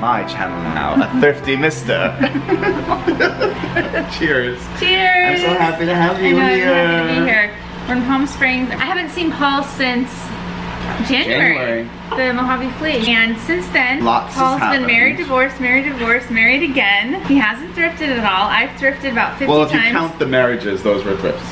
my channel now, a thrifty mister. Cheers. Cheers. I'm so happy to have you here. here. I'm happy to be here. We're in Palm Springs. I haven't seen Paul since January. The Mojave Flea. And since then, Paul's been married, divorced, married again. He hasn't thrifted at all. I've thrifted about 50 times. Well, if you count the marriages, those were thrifts.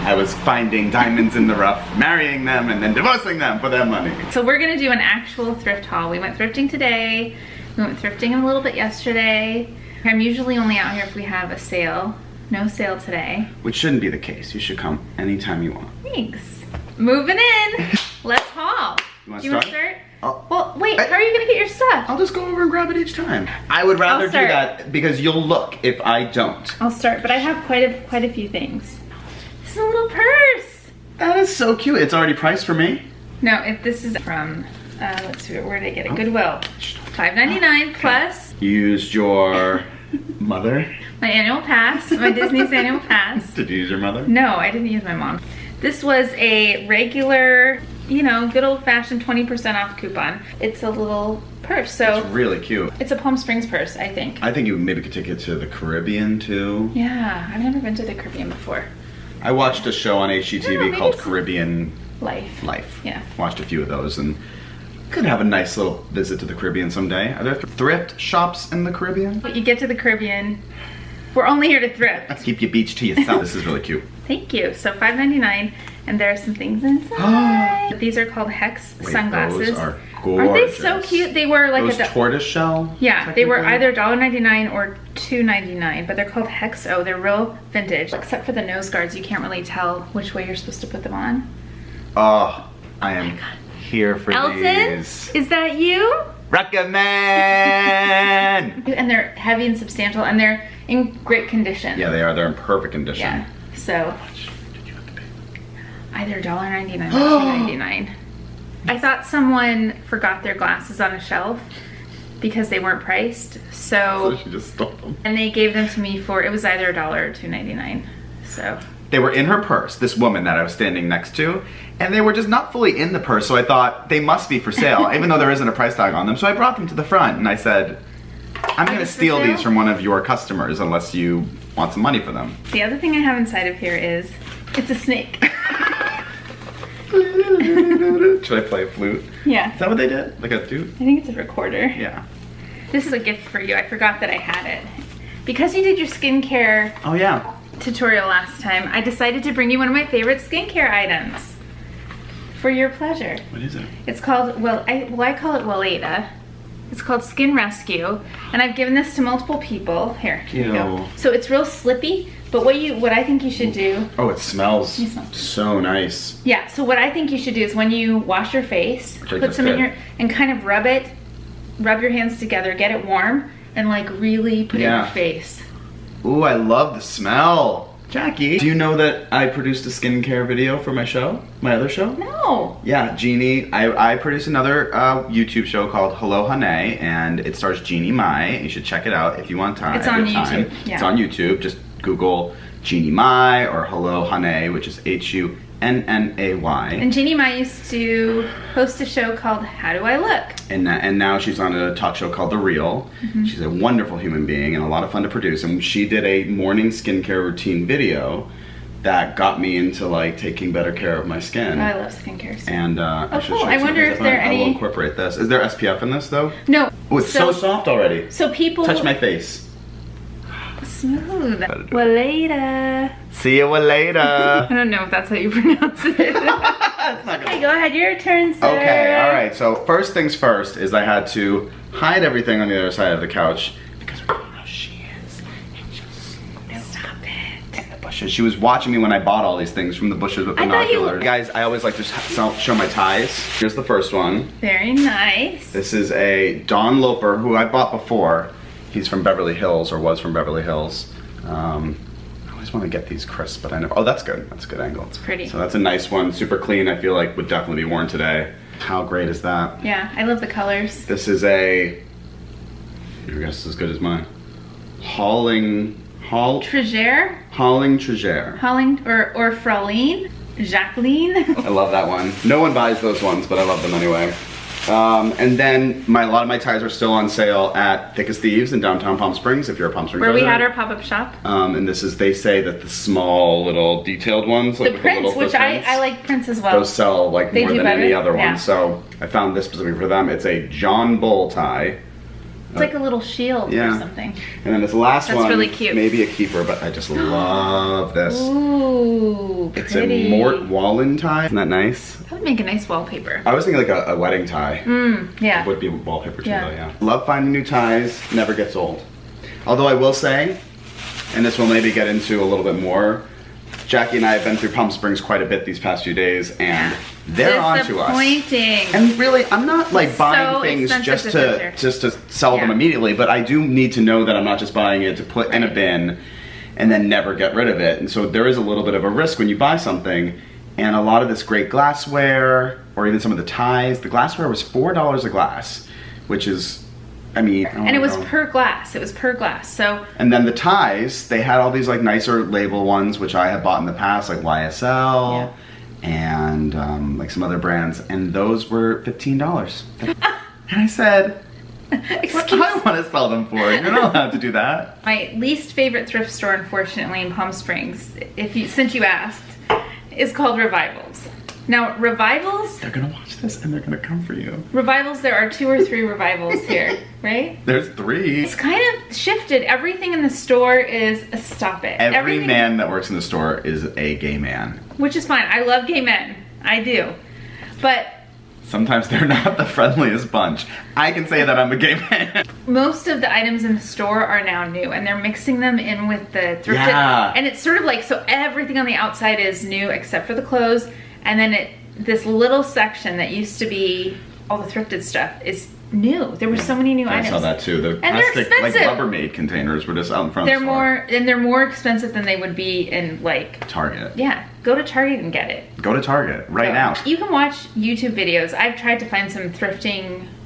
I was finding diamonds in the rough, marrying them, and then divorcing them for their money. So we're gonna do an actual thrift haul. We went thrifting today. We went thrifting a little bit yesterday. I'm usually only out here if we have a sale. No sale today. Which shouldn't be the case. You should come anytime you want. Thanks. Moving in. Let's haul. You want to to start? Oh. Well, wait, how are you gonna get your stuff? I'll just go over and grab it each time. I would rather do that because you'll look if I don't. I'll start, but I have quite a few things. This is a little purse. That is so cute. It's already priced for me. No, if this is from, let's see, where did I get it? Goodwill. $5.99 plus. You used your mother? My annual pass, my Disney's annual pass. Did you use your mother? No, I didn't use my mom. This was a regular, you know, good old fashioned 20% off coupon. It's a little purse, so. It's really cute. It's a Palm Springs purse, I think. I think you maybe could take it to the Caribbean too. Yeah, I've never been to the Caribbean before. I watched a show on HGTV called Caribbean Life. Yeah. Watched a few of those and could have a nice little visit to the Caribbean someday. Are there thrift shops in the Caribbean? When you get to the Caribbean, we're only here to thrift. Keep your beach to yourself. This is really cute. Thank you. So $5.99, and there are some things inside. These are called Hex sunglasses. Those are gorgeous. Aren't they so cute? They were like those tortoise shell? Yeah, they were either $1.99 or $2.99, but they're called Hexo. They're real vintage. Except for the nose guards, you can't really tell which way you're supposed to put them on. Oh, I am here for Elton, these. Is that you? Recommend! And they're heavy and substantial, and they're in great condition. Yeah, they are. They're in perfect condition. Yeah, so. How much did you have to pay? Either $1.99 or $2.99. I thought someone forgot their glasses on a shelf because they weren't priced, so she just stole them. And they gave them to me for, it was either $1 or $2.99, so. They were in her purse, this woman that I was standing next to, and they were just not fully in the purse, so I thought they must be for sale, even though there isn't a price tag on them. So I brought them to the front and I said, I'm gonna steal these from one of your customers unless you want some money for them. The other thing I have inside of here is, it's a snake. Should I play a flute? Yeah. Is that what they did? Like a flute? I think it's a recorder. Yeah. This is a gift for you. I forgot that I had it. Because you did your skincare tutorial last time, I decided to bring you one of my favorite skincare items for your pleasure. What is it? It's called, I call it Weleda. It's called Skin Rescue, and I've given this to multiple people. Here you go. So it's real slippy, but what I think you should do. Oh, it smells so nice. Yeah. So what I think you should do is when you wash your face, put some in your and kind of rub your hands together, get it warm, and like really put it in your face. Ooh, I love the smell. Jackie, do you know that I produced a skincare video for my show? My other show? No. Yeah, Jeannie, I produced another YouTube show called Hello Hunnay, and it stars Jeannie Mai. You should check it out if you want time. It's on YouTube. Yeah. It's on YouTube. Just Google Jeannie Mai or Hello Hunnay, which is Hunnay. And Jeannie Mai used to host a show called How Do I Look? And now she's on a talk show called The Real. She's a wonderful human being and a lot of fun to produce. And she did a morning skincare routine video that got me into like taking better care of my skin. I love skincare. And cool. I wonder if there are any. I will incorporate this. Is there SPF in this though? No. Oh, it's so soft already. So people touch my face. Smooth. Weleda. See you later. I don't know if that's how you pronounce it. Okay, go ahead. Your turn, sir. Okay, all right. So first things first is I had to hide everything on the other side of the couch because we don't know who she is. And just stop it. In the bushes. She was watching me when I bought all these things from the bushes with binoculars. Guys, I always like to show my ties. Here's the first one. Very nice. This is a Don Loper who I bought before. He's from Beverly Hills, or was from Beverly Hills. I always want to get these crisp, but I never. Oh, that's good. That's a good angle. It's pretty. So that's a nice one. Super clean. I feel like would definitely be worn today. How great is that? Yeah, I love the colors. This is a. Your guess is as good as mine. Treasure. Or Fraulein. Jacqueline. I love that one. No one buys those ones, but I love them anyway. And then a lot of my ties are still on sale at Thick as Thieves in downtown Palm Springs, if you're a Palm Springs resident. Where we resident. had our pop-up shop. And they say that the small little detailed ones, like the prints, which I like prints as well. Those sell like more than any other one. So I found this specifically for them. It's a John Bull tie. It's like a little shield or something. And then this last one, really cute. Maybe a keeper, but I just love this. Ooh, pretty. It's a Mort Wallen tie. Isn't that nice? That would make a nice wallpaper. I was thinking like a wedding tie. Yeah. It would be wallpaper too, though, yeah. Love finding new ties, never gets old. Although I will say, and this will maybe get into a little bit more, Jackie and I have been through Palm Springs quite a bit these past few days, and they're onto us. And really, I'm not like buying things just to sell them immediately, but I do need to know that I'm not just buying it to put in a bin and then never get rid of it. And so there is a little bit of a risk when you buy something, and a lot of this great glassware, or even some of the ties, the glassware was $4 a glass, which is, I mean, and it was per glass. It was per glass. So. And then the ties, they had all these like nicer label ones, which I have bought in the past, like YSL and like some other brands, and those were $15. And I said, what do I want to sell them for? You're not allowed to do that. My least favorite thrift store, unfortunately, in Palm Springs, since you asked, is called Revivals. Now, Revivals... They're gonna watch this and they're gonna come for you. Revivals, there are 2 or 3 Revivals here, right? There's 3. It's kind of shifted. Everything in the store is a stop it. Every man that works in the store is a gay man. Which is fine. I love gay men. I do. But... sometimes they're not the friendliest bunch. I can say that I'm a gay man. Most of the items in the store are now new, and they're mixing them in with the thrifted. Yeah. And it's sort of like, so everything on the outside is new except for the clothes. And then this little section that used to be all the thrifted stuff is new. There were so many new items. I saw that too. The plastic, like Rubbermaid containers were just out in front of the store. They're more expensive than they would be in like Target. Yeah, go to Target and get it. Go to Target right now. You can watch YouTube videos. I've tried to find some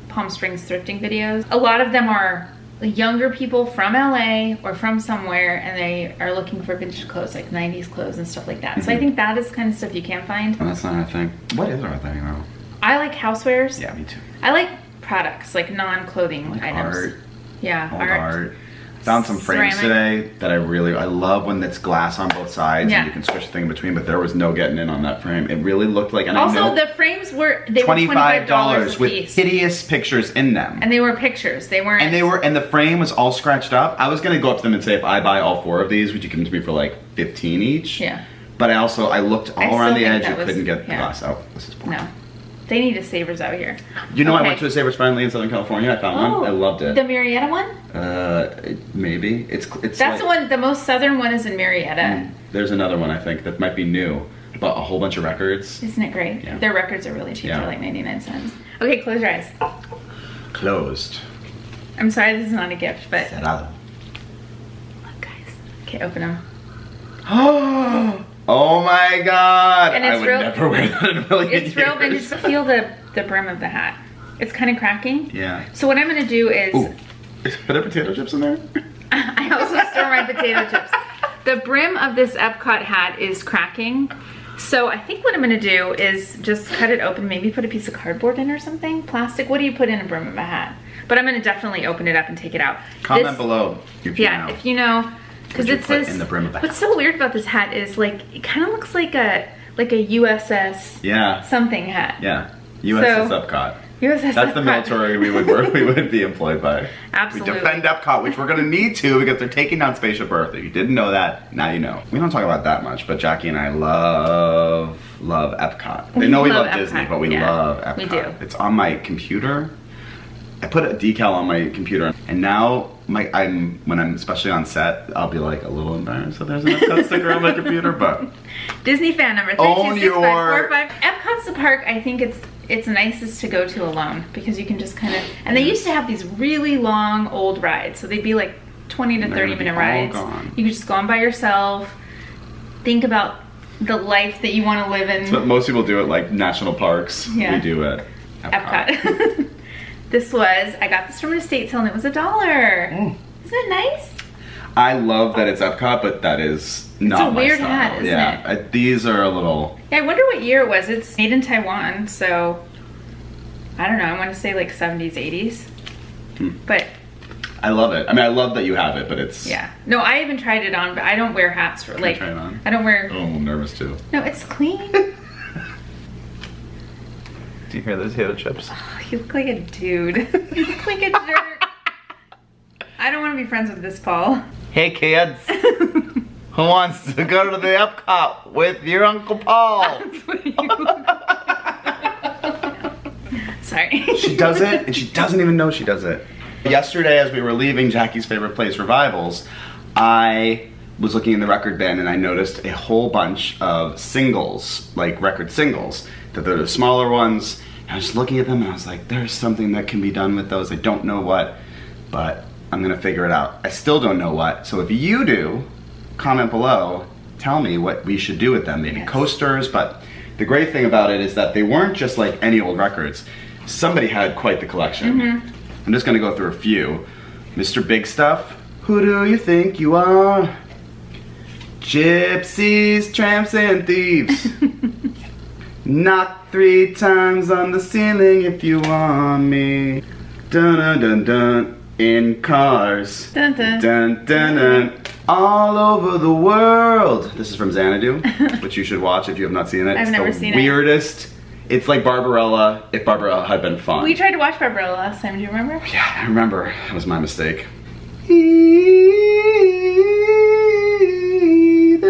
Palm Springs thrifting videos. A lot of them are younger people from LA or from somewhere, and they are looking for vintage clothes, like 90s clothes and stuff like that. So I think that is kind of stuff you can find. Well, that's not our thing. What is our thing though? I like housewares. Yeah, me too. I like products, like non-clothing items. Art. Yeah, old art. Found some frames today that I love when it's glass on both sides and you can switch the thing in between, but there was no getting in on that frame. It really looked like, and also the frames were $25 with piece. Hideous pictures in them. And they were pictures. They weren't. And the frame was all scratched up. I was gonna go up to them and say, if I buy all 4 of these, would you give them to me for like 15 each? Yeah. But I looked all around the edge. You couldn't get the glass out. This is boring. No. They need a Savers out here. You know, I went to a Savers finally in Southern California. I found one. I loved it. The Marietta one? Maybe. It's that's like, the one. The most southern one is in Marietta. There's another one I think that might be new, but a whole bunch of records. Isn't it great? Yeah. Their records are really cheap. They're like 99 cents. Okay, close your eyes. Closed. I'm sorry, this is not a gift, but cerrado. Look, guys. Okay, open them. Oh my god! And it's I would never wear that in a million years. It's real vintage. Feel the brim of the hat. It's kind of cracking. Yeah. So what I'm gonna do is... Ooh. Are there potato chips in there? I also store my potato chips. The brim of this EPCOT hat is cracking. So I think what I'm gonna do is just cut it open, maybe put a piece of cardboard in or something. Plastic. What do you put in a brim of a hat? But I'm gonna definitely open it up and take it out. Comment below if you know. If you know. Because it says, in the brim of the what's so weird about this hat is like, it kind of looks like a USS something hat. Yeah, USS EPCOT. USS That's EPCOT. the military we would be employed by. Absolutely. We defend EPCOT, which we're gonna need to because they're taking down Spaceship Earth. If you didn't know that, now you know. We don't talk about that much, but Jackie and I love EPCOT. They know we love Disney, but we love EPCOT. We do. It's on my computer. I put a decal on my computer, and now when I'm especially on set, I'll be like a little embarrassed that there's an EPCOT sticker on my computer, but Disney fan number 3265545. EPCOT's the park I think it's nicest to go to alone because you can just kind of, and they used to have these really long old rides, so they'd be like 20 to 30 minute rides. You could just go on by yourself, think about the life that you want to live in. That's what most people do at like national parks. Yeah. We do at EPCOT. I got this from an estate sale and it was $1. Isn't it nice? I love that it's EPCOT, but that is not my style. It's a weird hat, isn't it? These are a little... Yeah, I wonder what year it was. It's made in Taiwan, so... I don't know, I want to say like 70s, 80s. But I love it. I mean, I love that you have it, but it's... Yeah. No, I haven't tried it on, but I don't wear hats for like... Try it on? I don't wear... Oh, I'm nervous too. No, it's clean. Do you hear those potato chips? Oh, you look like a dude. You look like a jerk. I don't want to be friends with this Paul. Hey kids! Who wants to go to the EPCOT with your Uncle Paul? That's what you look like. Sorry. She does it, and she doesn't even know she does it. Yesterday, as we were leaving Jackie's favorite place, Revivals, I was looking in the record bin and I noticed a whole bunch of singles, like record singles, that they're the smaller ones. And I was just looking at them and I was like, there's something that can be done with those. I don't know what, but I'm gonna figure it out. I still don't know what, so if you do, comment below, tell me what we should do with them. Maybe coasters, but the great thing about it is that they weren't just like any old records. Somebody had quite the collection. I'm just gonna go through a few. Mr. Big Stuff, who do you think you are? Gypsies, tramps, and thieves. Knock 3 times on the ceiling if you want me. Dun dun dun dun. In cars. Dun dun. Dun dun dun. All over the world. This is from Xanadu, which you should watch if you have not seen it. I've never seen it. Weirdest. It's like Barbarella, if Barbarella had been fun. We tried to watch Barbarella last time, do you remember? Yeah, I remember. That was my mistake. The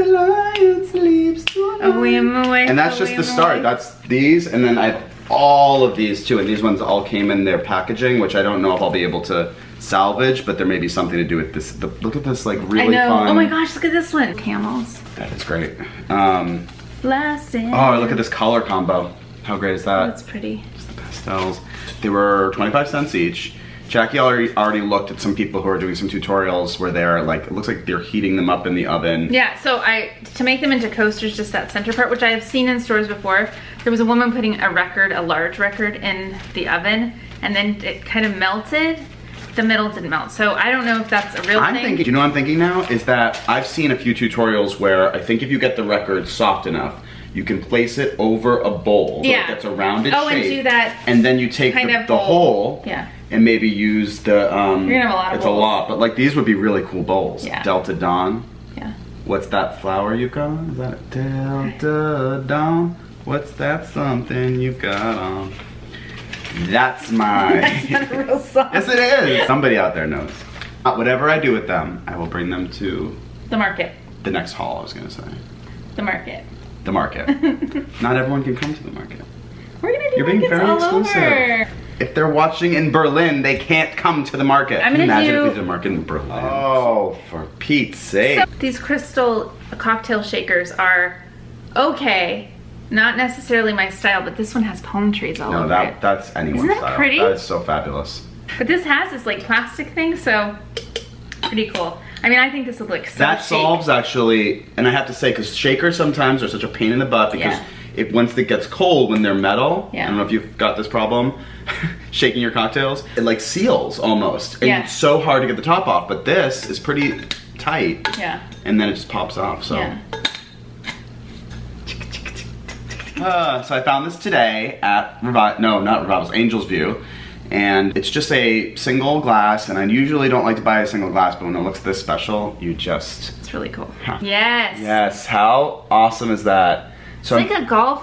lion sleeps tonight. And that's just the start. That's these, and then I have all of these too, and these ones all came in their packaging, which I don't know if I'll be able to salvage, but there may be something to do with this. Look at this, like really fun. Oh my gosh, look at this one. Camels. That is great. Lasting. Oh, look at this color combo. How great is that? That's pretty. Just the pastels. They were 25 cents each. Jackie already looked at some people who are doing some tutorials where they're like, it looks like they're heating them up in the oven. Yeah, so to make them into coasters, just that center part, which I have seen in stores before, there was a woman putting a large record in the oven, and then it kind of melted. The middle didn't melt. So I don't know if that's a real thing. You know what I'm thinking now? Is that I've seen a few tutorials where I think if you get the record soft enough, you can place it over a bowl so it gets a rounded shape. And do that. And then you take the hole and maybe use the, You're gonna have a lot of it's bowls. a lot, but like these would be really cool bowls. Yeah. Delta Dawn. Yeah. What's that flower you got? Is that a Delta Dawn? What's that something you've got on? That's my... That's not a real song. Yes, it is. Somebody out there knows. Whatever I do with them, I will bring them to... The market. The next haul, I was gonna say. The market. The market. Not everyone can come to the market. We're gonna do You're being markets very all exclusive. over. If they're watching in Berlin, they can't come to the market. I'm Can you gonna imagine do... if there's a market in Berlin? Oh, for Pete's sake. So, these crystal cocktail shakers are okay. Not necessarily my style, but this one has palm trees all over it. That's anyone's Isn't that style. pretty? That is so fabulous. But this has this like plastic thing, so pretty cool. I mean, I think this would look so That solves actually, and I have to say, because shakers sometimes are such a pain in the butt because once it gets cold when they're metal, I don't know if you've got this problem, shaking your cocktails, it like seals almost. And it's so hard to get the top off, but this is pretty tight. Yeah. And then it just pops off, so. Yeah. So I found this today at Angel's View, and it's just a single glass, and I usually don't like to buy a single glass, but when it looks this special, you just... It's really cool. Yes. Yes, how awesome is that? So it's like a golf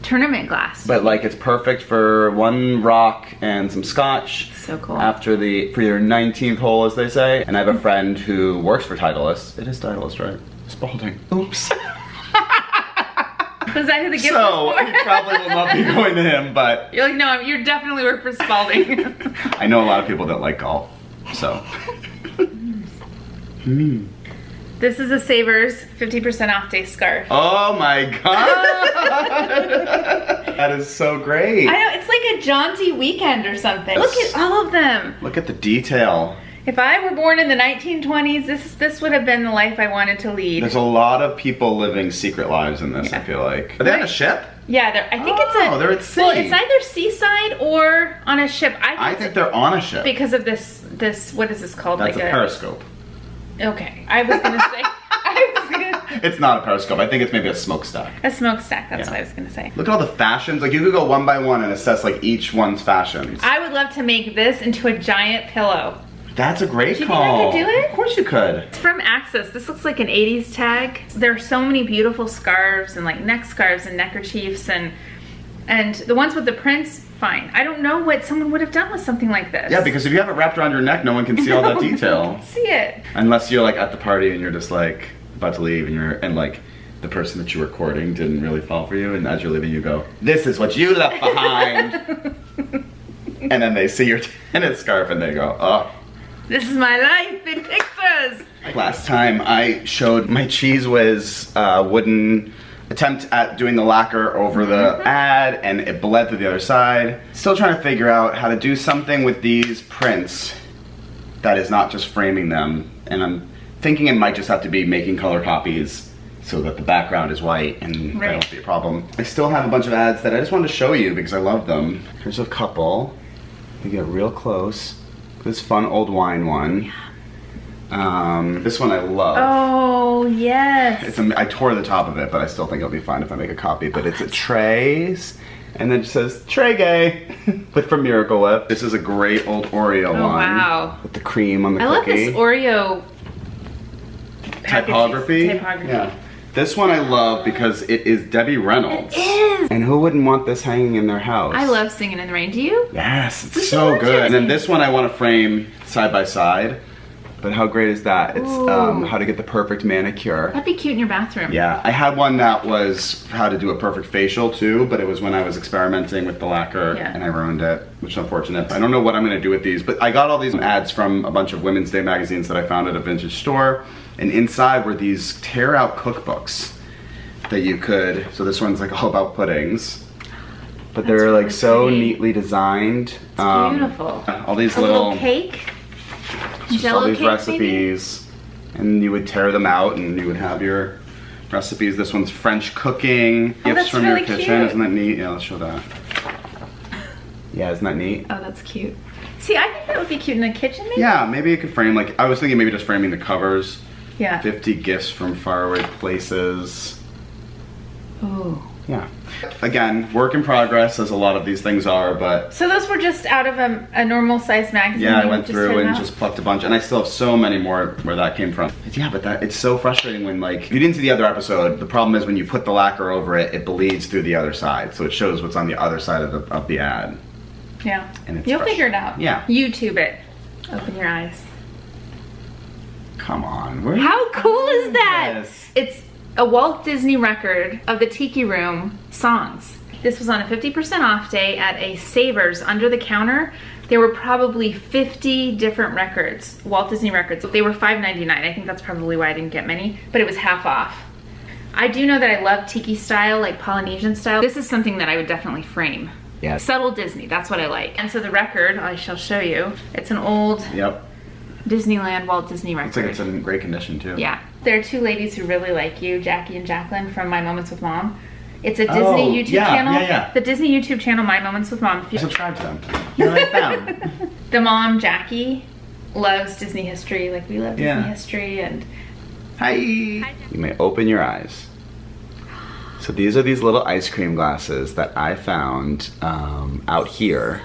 tournament glass. But like it's perfect for one rock and some scotch. So cool. For your 19th hole, as they say. And I have a friend who works for Titleist. It is Titleist, right? Spalding. Oops. Was that who the gift so, was for? I probably will not be going to him, but... You're like, no, you definitely work for Spalding. I know a lot of people that like golf, so... This is a Savers 50% off day scarf. Oh my god! That is so great. I know, it's like a jaunty weekend or something. Look at all of them. Look at the detail. If I were born in the 1920s, this would have been the life I wanted to lead. There's a lot of people living secret lives in this, I feel like. Are they on a ship? Yeah, I think they're at sea. Well, it's either seaside or on a ship. I think they're on a ship. Because of this, what is this called? That's like a periscope. Okay, I was gonna say, It's not a periscope. I think it's maybe a smokestack. A smokestack, that's what I was gonna say. Look at all the fashions. Like, you could go one by one and assess like each one's fashions. I would love to make this into a giant pillow. That's a great call. call. Do you think I could do it? Of course you could. It's from Access. This looks like an 80s tag. There are so many beautiful scarves and like neck scarves and neckerchiefs and the ones with the prints, fine. I don't know what someone would have done with something like this. Yeah, because if you have it wrapped around your neck, no one can see all that detail. No one can see it. Unless you're like at the party and you're just like about to leave and like the person that you were courting didn't really fall for you, and as you're leaving you go, "This is what you left behind." And then they see your tennis scarf and they go, "Oh. This is my life in pictures." Last time I showed my Cheese Whiz wooden attempt at doing the lacquer over the ad, and it bled to the other side. Still trying to figure out how to do something with these prints that is not just framing them, and I'm thinking it might just have to be making color copies so that the background is white and that won't be a problem. I still have a bunch of ads that I just wanted to show you because I love them. Here's a couple. You get real close. This fun old wine one. This one I love. Oh, yes. I tore the top of it, but I still think it'll be fine if I make a copy. But it's a trays, and then it says Tray Gay, but from Miracle Whip. This is a great old Oreo one. Wow. With the cream on the cookie. I love this Oreo typography. Yeah. This one I love because it is Debbie Reynolds. It is. And who wouldn't want this hanging in their house? I love Singing in the Rain. Do you? Yes, it's so good. And then this one I want to frame side by side. But how great is that? It's how to get the perfect manicure. That'd be cute in your bathroom. Yeah, I had one that was how to do a perfect facial too, but it was when I was experimenting with the lacquer and I ruined it, which is unfortunate. I don't know what I'm gonna do with these, but I got all these ads from a bunch of Women's Day magazines that I found at a vintage store, and inside were these tear out cookbooks that you could, so this one's like all about puddings. But they're really like so neatly designed. It's beautiful. All these a little cake. Just all these recipes, and you would tear them out and you would have your recipes. This one's French cooking, gifts from your kitchen. Cute. Isn't that neat? Yeah, let's show that. Yeah, isn't that neat? Oh, that's cute. See, I think that would be cute in the kitchen, maybe? Yeah, maybe you could frame, like, I was thinking maybe just framing the covers. Yeah. 50 gifts from faraway places. Oh. Yeah. Again, work in progress, as a lot of these things are, but... So those were just out of a normal size magazine? Yeah, I went through and just plucked a bunch, and I still have so many more where that came from. Yeah, but it's so frustrating when, like, if you didn't see the other episode, the problem is when you put the lacquer over it, it bleeds through the other side, so it shows what's on the other side of the ad. Yeah. And it's You'll figure it out. Yeah. YouTube it. Open your eyes. Come on. How cool is that? It's a Walt Disney record of the Tiki Room songs. This was on a 50% off day at a Savers under the counter. There were probably 50 different records, Walt Disney records. They were $5.99. I think that's probably why I didn't get many, but it was half off. I do know that I love Tiki style, like Polynesian style. This is something that I would definitely frame. Yes. Subtle Disney, that's what I like. And so the record, I shall show you. It's an old Disneyland Walt Disney record. Looks like it's in great condition too. Yeah. There are two ladies who really like you, Jackie and Jacqueline from My Moments with Mom. It's a Disney YouTube channel. Yeah. The Disney YouTube channel, My Moments with Mom. If you subscribe to them. You like them. The mom, Jackie, loves Disney history, like we love Disney history. And Hi. You may open your eyes. So these are these little ice cream glasses that I found out here.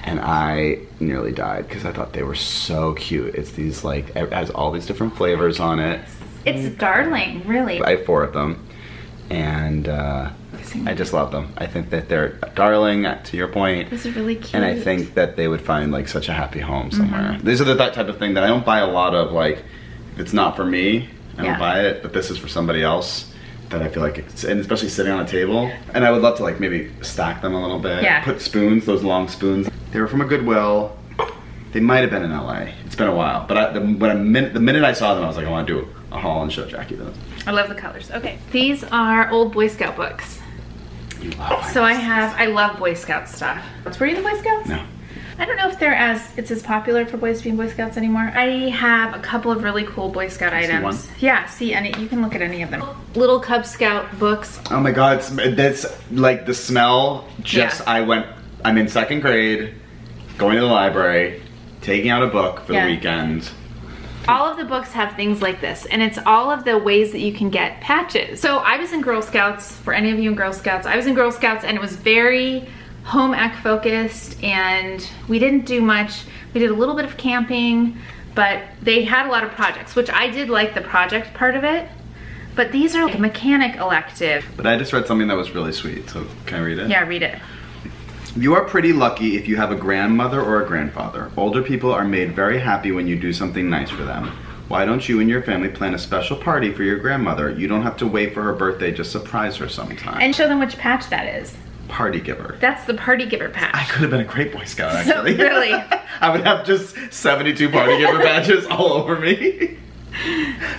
And I nearly died because I thought they were so cute. It's these, like, it has all these different flavors on it. It's darling, really. I have 4 of them, and I just love them. I think that they're darling, to your point. This is really cute. And I think that they would find, like, such a happy home somewhere. These are that type of thing that I don't buy a lot of, like, if it's not for me, I don't buy it, but this is for somebody else. That I feel like it's, and especially sitting on a table. And I would love to, like, maybe stack them a little bit. Yeah. Put spoons, those long spoons. They were from a Goodwill. They might have been in LA. It's been a while. But the minute I saw them, I was like, I want to do a haul and show Jackie those. I love the colors. Okay. These are old Boy Scout books. You love So I love Boy Scout stuff. Were you in the Boy Scouts? No. I don't know if it's as popular for boys to be in Boy Scouts anymore. I have a couple of really cool Boy Scout items. Yeah, see, and you can look at any of them. Little Cub Scout books. Oh my God, that's like the smell. I'm in 2nd grade, going to the library, taking out a book for the weekend. All of the books have things like this, and it's all of the ways that you can get patches. So I was in Girl Scouts, for any of you in Girl Scouts, I was in Girl Scouts and it was very home ec focused and we didn't do much. We did a little bit of camping, but they had a lot of projects, which I did like the project part of it. But these are like a mechanic elective. But I just read something that was really sweet, so can I read it? Yeah, read it. You are pretty lucky if you have a grandmother or a grandfather. Older people are made very happy when you do something nice for them. Why don't you and your family plan a special party for your grandmother? You don't have to wait for her birthday, just surprise her sometime. And show them which patch that is. Party giver. That's the party giver patch. I could have been a great Boy Scout, actually. So, really? I would have just 72 party giver patches all over me.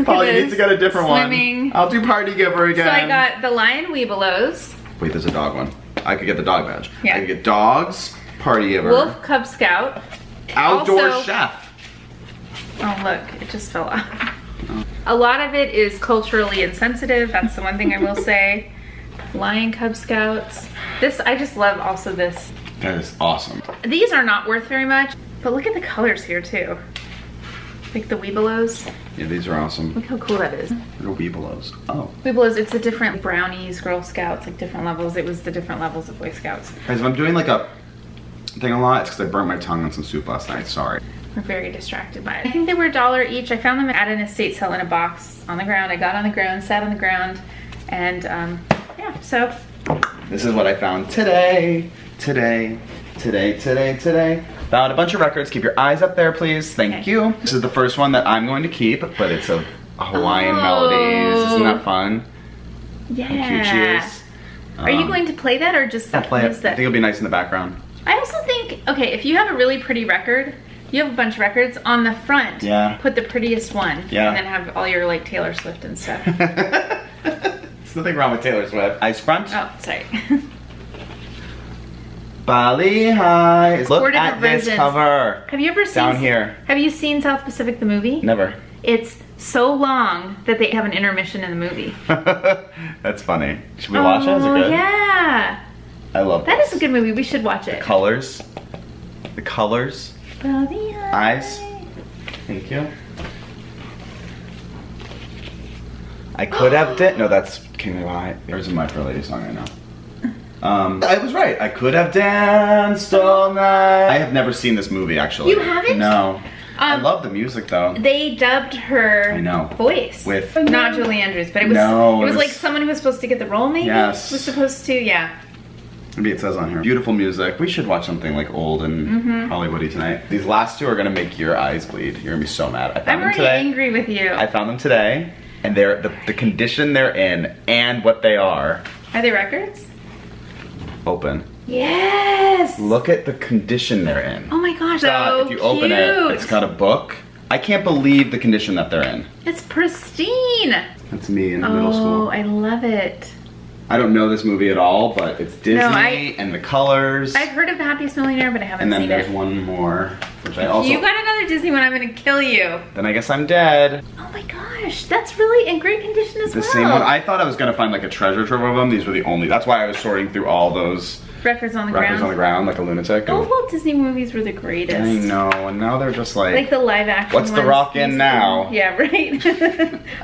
Probably need to get a different one. I'll do party giver again. So I got the Lion Weebelows. Wait, there's a dog one. I could get the dog badge. Yeah. I could get dogs, party giver. Wolf Cub Scout. Outdoor chef. Oh look, it just fell off. Oh. A lot of it is culturally insensitive. That's the one thing I will say. Lion Cub Scouts. This, I just love also this. That is awesome. These are not worth very much, but look at the colors here too. Like the Weebelows. Yeah, these are awesome. Look how cool that is. They're Weebelows. Oh. Weebelows, it's the different brownies, Girl Scouts, like different levels. It was the different levels of Boy Scouts. Guys, if I'm doing like a thing a lot, it's because I burnt my tongue on some soup last night. Sorry. We're very distracted by it. I think they were $1 each. I found them at an estate sale in a box on the ground. I got on the ground, sat on the ground, and yeah, so. This is what I found today. Found a bunch of records. Keep your eyes up there, please. Thank you. This is the first one that I'm going to keep, but it's of Hawaiian melodies. Isn't that fun? Yeah. How cute she is. Are you going to play that or just I'll play it. use that? I think it'll be nice in the background. I also think, okay, if you have a really pretty record, you have a bunch of records on the front. Yeah. Put the prettiest one. Yeah. And then have all your like Taylor Swift and stuff. There's nothing wrong with Taylor Swift. Ice front. Oh, sorry. Bali High. Look at this versions. cover. Have you ever seen down here? Have you seen South Pacific the movie? Never. It's so long that they have an intermission in the movie. That's funny. Should we watch it? Is it good? Yeah. I love that. this. That is a good movie. We should watch it. The colors. The colors. Bali Eyes. Thank you. I could have no, that's King of High. There's a My Fair Lady song I know. I was right. I could have danced all night. I have never seen this movie, actually. You haven't? No. I love the music, though. They dubbed her voice. With not Julie Andrews, but it was like someone who was supposed to get the role, maybe? Yes. Was supposed to, yeah. Maybe it says on here. Beautiful music. We should watch something like old and Hollywoody tonight. These last two are gonna make your eyes bleed. You're gonna be so mad. I found them today. I'm already angry with you. I found them today, and they're the condition they're in and what they are. Are they records? Open. Yes! Look at the condition they're in. Oh my gosh, so if you open it, it's got a book. I can't believe the condition that they're in. It's pristine. That's me in middle school. Oh, I love it. I don't know this movie at all, but it's Disney and the colors. I've heard of The Happiest Millionaire, but I haven't seen it. And then there's one more, which I also... You got another Disney one, I'm gonna kill you. Then I guess I'm dead. Oh my gosh, that's really in great condition as well. The same one. I thought I was gonna find like a treasure trove of them. These were the only. That's why I was sorting through all those records on the ground like a lunatic. Those Walt Disney movies were the greatest. I know, and now they're just like the live action What's The Rock in now? Yeah, right.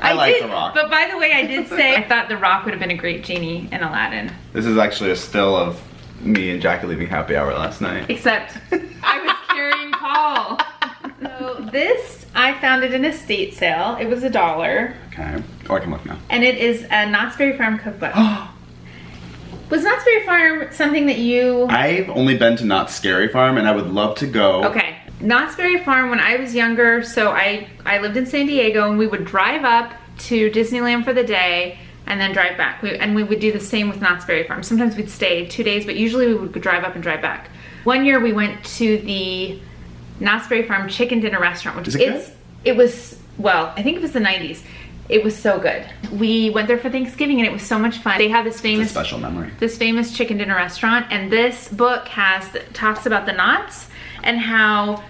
I like The Rock. But by the way, I did say I thought The Rock would have been a great genie in Aladdin. This is actually a still of me and Jackie leaving happy hour last night. Except I was carrying Paul. So this, I found it in a estate sale. It was $1. Okay. Oh, I can look now. And it is a Knott's Berry Farm cookbook. Was Knott's Berry Farm something that you... I've only been to Knott's Scary Farm, and I would love to go. Okay. Knott's Berry Farm, when I was younger, so I lived in San Diego, and we would drive up to Disneyland for the day, and then drive back. And we would do the same with Knott's Berry Farm. Sometimes we'd stay 2 days, but usually we would drive up and drive back. One year we went to the Knott's Berry Farm chicken dinner restaurant, which it was, well, I think it was the 90s. It was so good. We went there for Thanksgiving and it was so much fun. They have this famous, special memory. This famous chicken dinner restaurant, and this book talks about the Knotts and how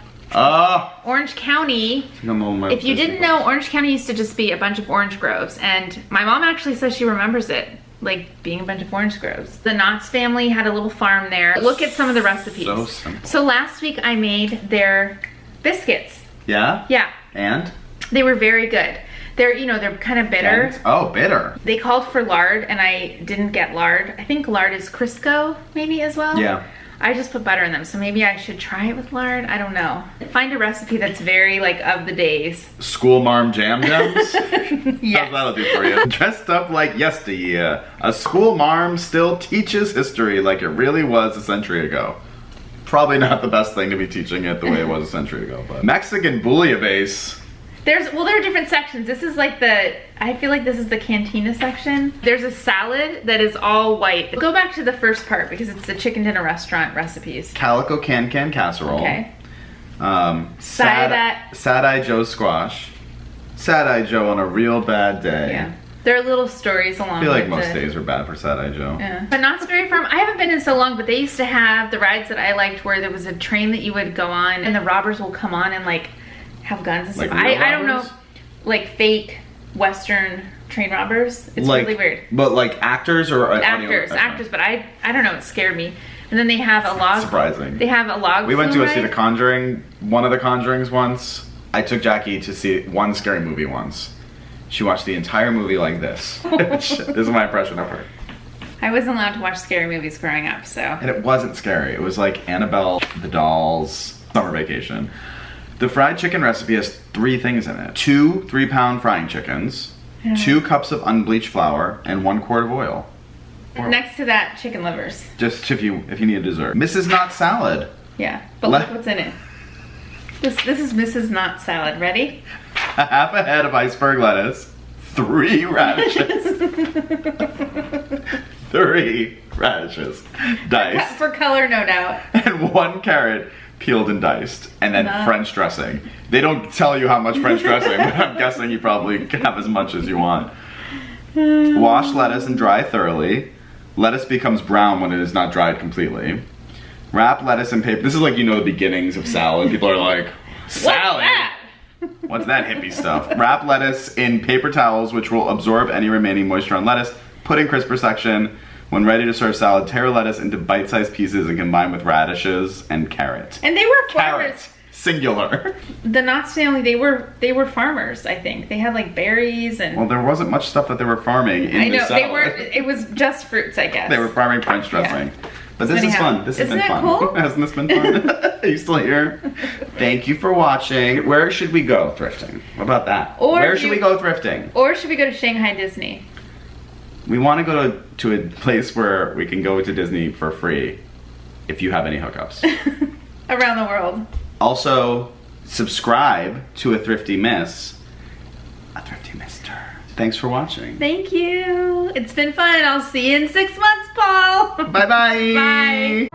Orange County, if you didn't know, Orange County used to just be a bunch of orange groves, and my mom actually says she remembers it, like being a bunch of orange groves. The Knotts family had a little farm there. Look at some of the recipes. So simple. So last week I made their biscuits. Yeah? Yeah. And? They were very good. They're, you know, they're kind of bitter. Oh, bitter. They called for lard and I didn't get lard. I think lard is Crisco maybe as well. Yeah. I just put butter in them, so maybe I should try it with lard. I don't know. Find a recipe that's very like of the days. School marm jam jams? Yes. How's that'll do for you? Dressed up like yesteryear. A school marm still teaches history like it really was a century ago. Probably not the best thing to be teaching it the way it was a century ago, but. Mexican bouillabaisse. There are different sections. This is like I feel like this is the cantina section. There's a salad that is all white. Go back to the first part because it's the chicken dinner restaurant recipes. Calico can casserole. Okay. Sad-Eye Joe squash. Sad-Eye Joe on a real bad day. Yeah. There are little stories along I feel like most days are bad for Sad-Eye Joe. Yeah. But Knott's Berry Farm, I haven't been in so long, but they used to have the rides that I liked where there was a train that you would go on and the robbers will come on and like have guns and stuff. Like I don't know, like fake Western train robbers. It's like, really weird. But like actors or actors, but I don't know, it scared me. And then they have a log. Surprising. They have a log. We went to go see The Conjuring, one of the Conjurings once. I took Jackie to see one scary movie once. She watched the entire movie like this. This is my impression of her. I wasn't allowed to watch scary movies growing up, so. And it wasn't scary. It was like Annabelle, the Dolls, Summer Vacation. The fried chicken recipe has 3 things in it. 2 3-pound frying chickens, 2 cups of unbleached flour, and 1 quart of oil. Next to that, chicken livers. Just if you need a dessert. Mrs. Knott salad. Yeah, but look what's in it. This is Mrs. Knott salad. Ready? A half a head of iceberg lettuce, 3 radishes. 3 radishes, diced. For color, no doubt. And 1 carrot, peeled and diced, and then French dressing. They don't tell you how much French dressing, but I'm guessing you probably can have as much as you want. Wash lettuce and dry thoroughly. Lettuce becomes brown when it is not dried completely. Wrap lettuce in paper. This is like, you know, the beginnings of salad. People are like, salad? What's that hippie stuff? Wrap lettuce in paper towels, which will absorb any remaining moisture on lettuce. Put in crisper section. When ready to serve salad, tear lettuce into bite-sized pieces and combine with radishes and carrot. And they were farmers. Carrot, singular. The Knott's family, they were farmers, I think. They had like berries and. Well, there wasn't much stuff that they were farming in the salad. They were. It was just fruits, I guess. They were farming French dressing. Yeah. But this is fun. This has been fun. Cool? Hasn't this been fun? Are you still here? Thank you for watching. Where should we go thrifting? What about that? Where should we go thrifting? Or should we go to Shanghai Disney? We want to go to a place where we can go to Disney for free if you have any hookups. Around the world. Also, subscribe to A Thrifty Miss. A Thrifty Mister. Thanks for watching. Thank you. It's been fun. I'll see you in 6 months, Paul. Bye-bye. Bye.